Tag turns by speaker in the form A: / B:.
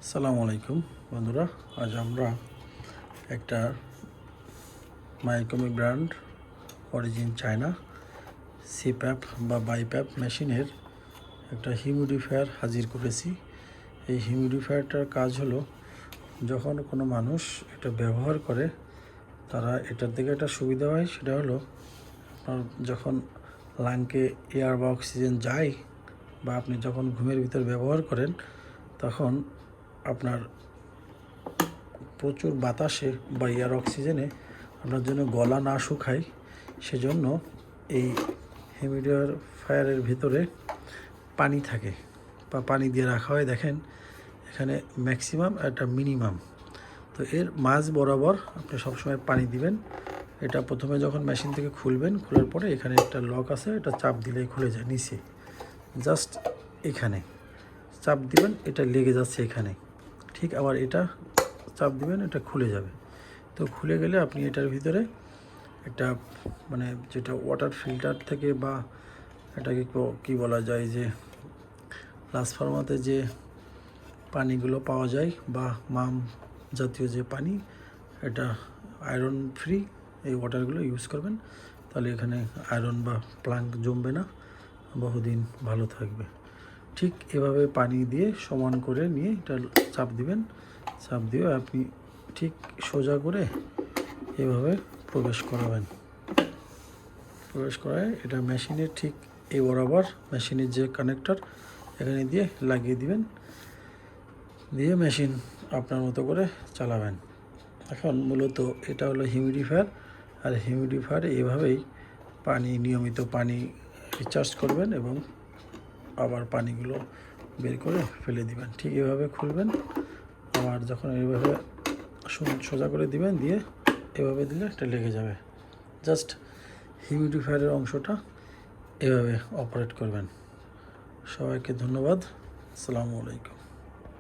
A: আসসালামু আলাইকুম বন্ধুরা, আজ আমরা একটা মাইকোমি ব্র্যান্ড অরিজিন চায়না সিপ্যাপ বা বাইপ্যাপ মেশিনের একটা হিউমিডিফায়ার হাজির করেছি। এই হিউমিডিফায়ারটার কাজ হলো, যখন কোনো মানুষ এটা ব্যবহার করে তারা এটার দিকে একটা সুবিধা হয়, সেটা হলো আপনার যখন লাংকে এয়ার বা অক্সিজেন যায় বা আপনি যখন ঘুমের ভিতর ব্যবহার করেন তখন আপনার প্রচুর বাতাসে বা এয়ার অক্সিজেনে আপনার জন্য গলা না শুকায়, সেজন্য এই হিউমিডিফায়ারের ভিতরে পানি থাকে বা পানি দিয়ে রাখা হয়। দেখেন এখানে ম্যাক্সিমাম একটা মিনিমাম, তো এর মাঝ বরাবর আপনি সবসময় পানি দিবেন। এটা প্রথমে যখন মেশিন থেকে খুলবেন, খোলার পরে এখানে একটা লক আছে, এটা চাপ দিলেই খুলে যায়। নিচে জাস্ট এখানে চাপ দিবেন, এটা লেগে যাচ্ছে এখানে, ঠিক আবার এটা চাপ দিবেন, এটা খুলে যাবে। তো খুলে গেলে আপনি এটার ভিতরে একটা যেটা ওয়াটার ফিল্টার থেকে বা এটাকে কী বলা যায়, যে লাস্ট ফার্মাতে যে পানিগুলো পাওয়া যায় বা মাম জাতীয় যে পানি, এটা আয়রন ফ্রি এই ওয়াটারগুলো ইউজ করবেন, তাহলে এখানে আয়রন বা প্লাঙ্ক জমবে না, বহুদিন ভালো থাকবে। ঠিক এভাবে পানি দিয়ে সমান করে নিয়ে এটা চাপ দিবেন। চাপ দিয়ে আপনি ঠিক সোজা করে এভাবে প্রবেশ করাবেন। প্রবেশ করায় এটা মেশিনের ঠিক এই বরাবর মেশিনের যে কানেক্টর এখানে দিয়ে লাগিয়ে দিবেন, দিয়ে মেশিন আপনার মতো করে চালাবেন। এখন মূলত এটা হলো হিউমিডিফায়ার, আর হিউমিডিফায়ার এভাবেই নিয়মিত পানি রিচার্জ করবেন এবং আবার পানিগুলো বের করে ফেলে দিবেন। ঠিক এভাবে খুলবেন, আবার যখন এইভাবে সোজা করে দিবেন, দিয়ে এভাবে দিলে এটা লেগে যাবে। জাস্ট হিউমিডিফায়ারের অংশটা এভাবে অপারেট করবেন। সবাইকে ধন্যবাদ। আসসালামু আলাইকুম।